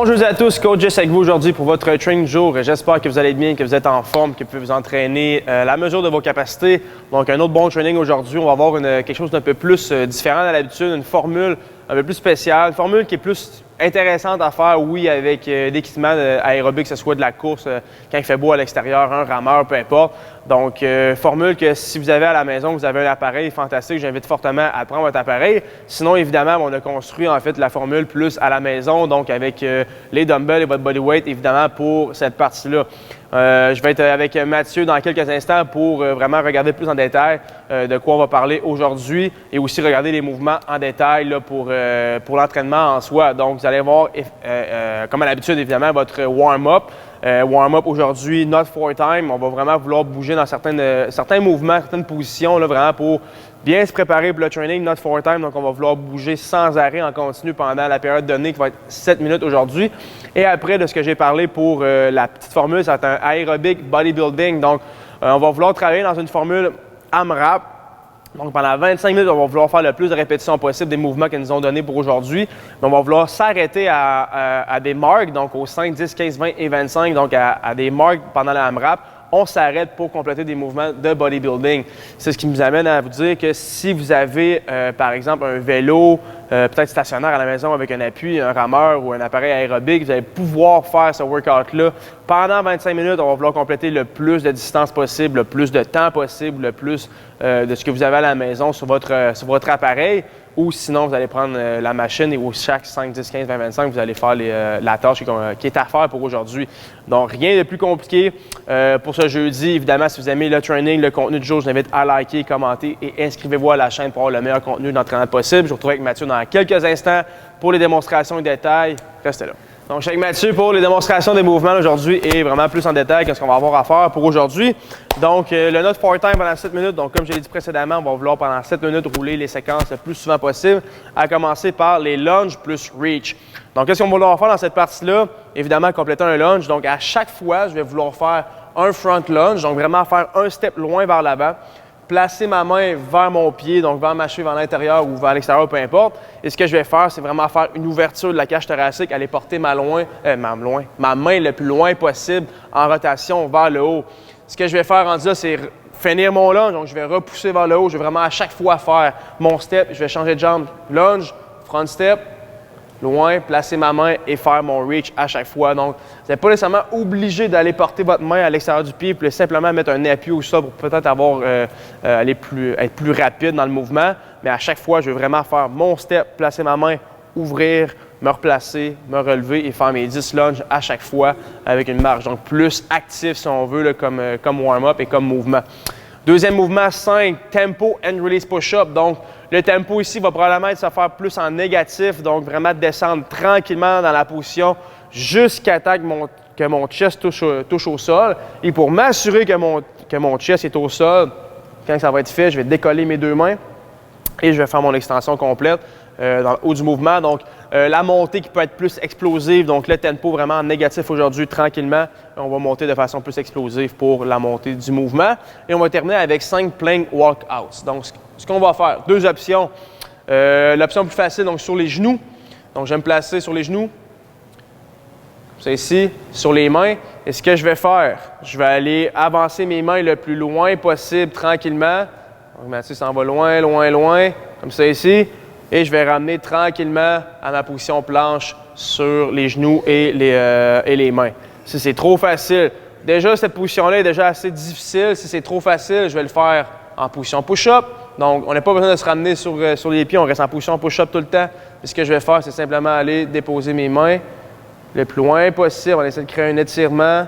Bonjour à tous, Coach Jess avec vous aujourd'hui pour votre training du jour. J'espère que vous allez bien, que vous êtes en forme, que vous pouvez vous entraîner à la mesure de vos capacités. Donc, un autre bon training aujourd'hui. On va avoir quelque chose d'un peu plus différent à l'habitude, une formule un peu plus spéciale, une formule qui est plus intéressante à faire, oui, avec l'équipement aérobique, que ce soit de la course quand il fait beau à l'extérieur, un rameur, peu importe. Donc, formule que si vous avez à la maison, vous avez un appareil fantastique, j'invite fortement à prendre votre appareil. Sinon, évidemment, on a construit en fait la formule plus à la maison, donc avec les dumbbells et votre bodyweight, évidemment, pour cette partie-là. Je vais être avec Mathieu dans quelques instants pour vraiment regarder plus en détail de quoi on va parler aujourd'hui et aussi regarder les mouvements en détail là, pour l'entraînement en soi. Donc, vous allez voir, comme à l'habitude, évidemment, votre warm-up. Warm-up aujourd'hui, not for time. On va vraiment vouloir bouger dans certains mouvements, certaines positions, là, vraiment pour bien se préparer pour le training, not for time. Donc, on va vouloir bouger sans arrêt en continu pendant la période donnée qui va être 7 minutes aujourd'hui. Et après, de ce que j'ai parlé pour la petite formule, ça va être un aerobic bodybuilding. Donc, on va vouloir travailler dans une formule AMRAP. Donc, pendant 25 minutes, on va vouloir faire le plus de répétitions possible des mouvements qu'ils nous ont donnés pour aujourd'hui. Mais on va vouloir s'arrêter à des marques, donc aux 5, 10, 15, 20 et 25, donc à des marques pendant la AMRAP. On s'arrête pour compléter des mouvements de bodybuilding. C'est ce qui nous amène à vous dire que si vous avez, par exemple, un vélo, peut-être stationnaire à la maison avec un appui, un rameur ou un appareil aérobique, vous allez pouvoir faire ce workout-là. Pendant 25 minutes, on va vouloir compléter le plus de distance possible, le plus de temps possible, le plus de ce que vous avez à la maison sur votre appareil. Ou sinon, vous allez prendre la machine et au chaque 5, 10, 15, 20, 25, vous allez faire la tâche qui est à faire pour aujourd'hui. Donc, rien de plus compliqué pour ce jeudi. Évidemment, si vous aimez le training, le contenu du jour, je vous invite à liker, commenter et inscrivez-vous à la chaîne pour avoir le meilleur contenu d'entraînement possible. Je vous retrouve avec Mathieu dans quelques instants pour les démonstrations et détails. Restez là. Donc, je suis avec Mathieu pour les démonstrations des mouvements aujourd'hui et vraiment plus en détail qu'est-ce qu'on va avoir à faire pour aujourd'hui. Donc, le note for time pendant 7 minutes. Donc, comme je l'ai dit précédemment, on va vouloir pendant 7 minutes rouler les séquences le plus souvent possible, à commencer par les lunges plus reach. Donc, qu'est-ce qu'on va vouloir faire dans cette partie-là? Évidemment, compléter un lunge. Donc, à chaque fois, je vais vouloir faire un front lunge, donc vraiment faire un step loin vers l'avant. Placer ma main vers mon pied, donc vers ma cheville, vers l'intérieur ou vers l'extérieur, peu importe. Et ce que je vais faire, c'est vraiment faire une ouverture de la cage thoracique, aller porter ma main le plus loin possible en rotation vers le haut. Ce que je vais faire rendu là, c'est finir mon lunge, donc je vais repousser vers le haut. Je vais vraiment à chaque fois faire mon step. Je vais changer de jambe, lunge, front step, loin, placer ma main et faire mon reach à chaque fois. Donc, vous n'êtes pas nécessairement obligé d'aller porter votre main à l'extérieur du pied puis simplement mettre un appui au sol pour peut-être être plus rapide dans le mouvement. Mais à chaque fois, je vais vraiment faire mon step, placer ma main, ouvrir, me replacer, me relever et faire mes 10 lunges à chaque fois avec une marge. Donc, plus actif si on veut là, comme warm-up et comme mouvement. Deuxième mouvement, 5, tempo and release push-up. Donc, le tempo ici va probablement se faire plus en négatif, donc vraiment descendre tranquillement dans la position jusqu'à temps que mon chest touche au sol. Et pour m'assurer que mon chest est au sol, quand ça va être fait, je vais décoller mes deux mains et je vais faire mon extension complète dans le haut du mouvement. Donc, la montée qui peut être plus explosive, donc le tempo vraiment négatif aujourd'hui, tranquillement. On va monter de façon plus explosive pour la montée du mouvement. Et on va terminer avec 5 plank walkouts. Donc, ce qu'on va faire, deux options. L'option plus facile, donc sur les genoux. Donc, je vais me placer sur les genoux. C'est ici, sur les mains. Et ce que je vais faire, je vais aller avancer mes mains le plus loin possible, tranquillement. Donc, Mathieu s'en va loin, loin, loin, comme ça ici. Et je vais ramener tranquillement à ma position planche sur les genoux et les mains. Si c'est trop facile, déjà cette position-là est déjà assez difficile. Si c'est trop facile, je vais le faire en position push-up. Donc, on n'a pas besoin de se ramener sur les pieds, on reste en position push-up tout le temps. Et ce que je vais faire, c'est simplement aller déposer mes mains le plus loin possible. On essaie de créer un étirement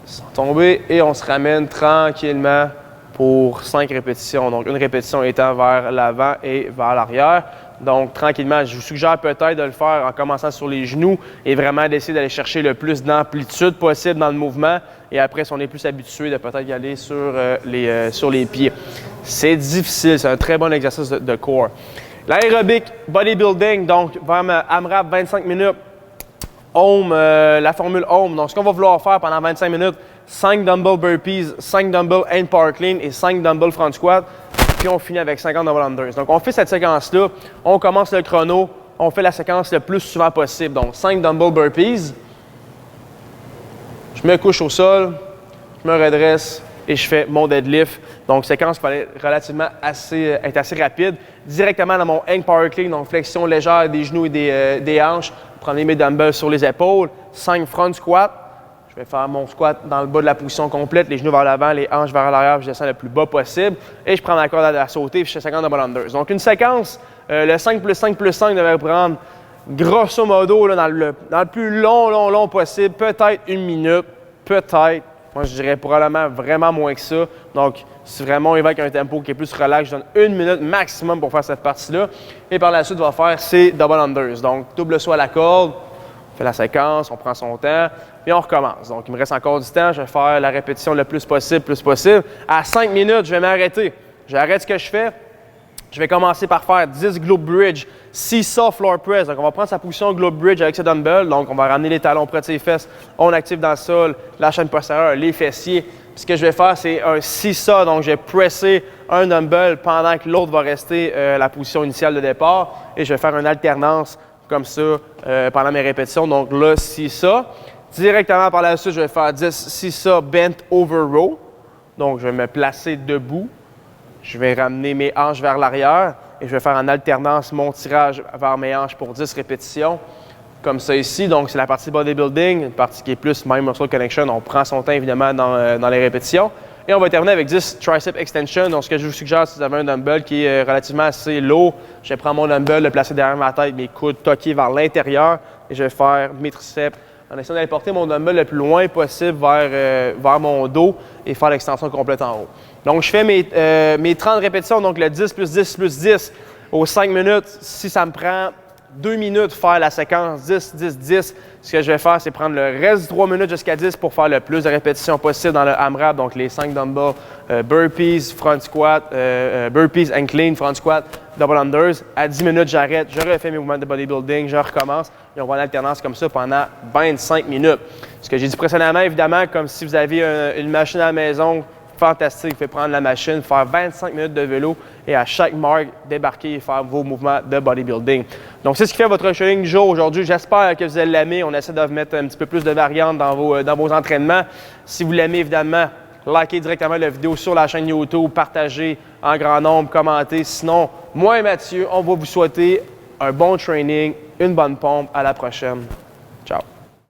sans tomber et on se ramène tranquillement pour 5 répétitions. Donc, une répétition étant vers l'avant et vers l'arrière. Donc, tranquillement, je vous suggère peut-être de le faire en commençant sur les genoux et vraiment d'essayer d'aller chercher le plus d'amplitude possible dans le mouvement. Et après, si on est plus habitué, de peut-être y aller sur les pieds. C'est difficile, c'est un très bon exercice de core. L'aérobic bodybuilding, donc, vers ma AMRAP 25 minutes. La formule Ohm. Donc, ce qu'on va vouloir faire pendant 25 minutes, 5 dumbbell burpees, 5 dumbbell hand power clean et 5 dumbbell front squat. Puis on finit avec 50 double unders. Donc, on fait cette séquence-là. On commence le chrono. on fait la séquence le plus souvent possible. Donc, 5 dumbbell burpees. Je me couche au sol, je me redresse et je fais mon deadlift. Donc, séquence qui va être relativement assez rapide. Directement dans mon hang power clean, donc flexion légère des genoux et des hanches. Prenez mes dumbbells sur les épaules. 5 front squats. Je vais faire mon squat dans le bas de la position complète, les genoux vers l'avant, les hanches vers l'arrière, je descends le plus bas possible. Et je prends ma corde à sauter, puis je fais 50 double unders. Donc, une séquence, le 5 plus 5 plus 5 devrait prendre grosso modo là, dans le plus long possible, peut-être 1 minute, peut-être. Moi, je dirais probablement vraiment moins que ça. Donc, si vraiment on y va avec un tempo qui est plus relax, je donne 1 minute maximum pour faire cette partie-là. Et par la suite, on va faire ces double unders. Donc, double saut à la corde, on fait la séquence, on prend son temps, puis on recommence. Donc, il me reste encore du temps. Je vais faire la répétition le plus possible. À 5 minutes, je vais m'arrêter. J'arrête ce que je fais. Je vais commencer par faire 10 globe bridge, seesaw floor press. Donc, on va prendre sa position globe bridge avec ce dumbbell. Donc, on va ramener les talons près de ses fesses. On active dans le sol la chaîne postérieure, les fessiers. Puis, ce que je vais faire, c'est un seesaw. Donc, je vais presser un dumbbell pendant que l'autre va rester la position initiale de départ. Et je vais faire une alternance comme ça pendant mes répétitions. Donc, là, seesaw. Directement par la suite, je vais faire 10 seesaw bent over row. Donc, je vais me placer debout. Je vais ramener mes hanches vers l'arrière et je vais faire en alternance mon tirage vers mes hanches pour 10 répétitions, comme ça ici. Donc, c'est la partie bodybuilding, une partie qui est plus mind muscle connection. On prend son temps, évidemment, dans les répétitions. Et on va terminer avec 10 tricep extension. Donc, ce que je vous suggère, si vous avez un dumbbell qui est relativement assez lourd, je vais prendre mon dumbbell, le placer derrière ma tête, mes coudes toqués vers l'intérieur et je vais faire mes triceps en essayant d'aller porter mon dumbbell le plus loin possible vers mon dos et faire l'extension complète en haut. Donc, je fais mes 30 répétitions, donc le 10 plus 10 plus 10 aux 5 minutes. Si ça me prend 2 minutes faire la séquence 10, 10, 10, ce que je vais faire, c'est prendre le reste de 3 minutes jusqu'à 10 pour faire le plus de répétitions possible dans le AMRAP, donc les 5 dumbbells, burpees, front squat, burpees and clean, front squat, double unders. À 10 minutes, j'arrête, je refais mes mouvements de bodybuilding, je recommence et on va en alternance comme ça pendant 25 minutes. Ce que j'ai dit précédemment, évidemment, comme si vous avez une machine à la maison, fantastique, vous pouvez prendre la machine, faire 25 minutes de vélo et à chaque marque, débarquer et faire vos mouvements de bodybuilding. Donc, c'est ce qui fait votre training du jour aujourd'hui. J'espère que vous allez l'aimer. On essaie de mettre un petit peu plus de variantes dans vos entraînements. Si vous l'aimez, évidemment, likez directement la vidéo sur la chaîne YouTube, partagez en grand nombre, commentez. Sinon, moi et Mathieu, on va vous souhaiter un bon training, une bonne pompe. À la prochaine. Ciao.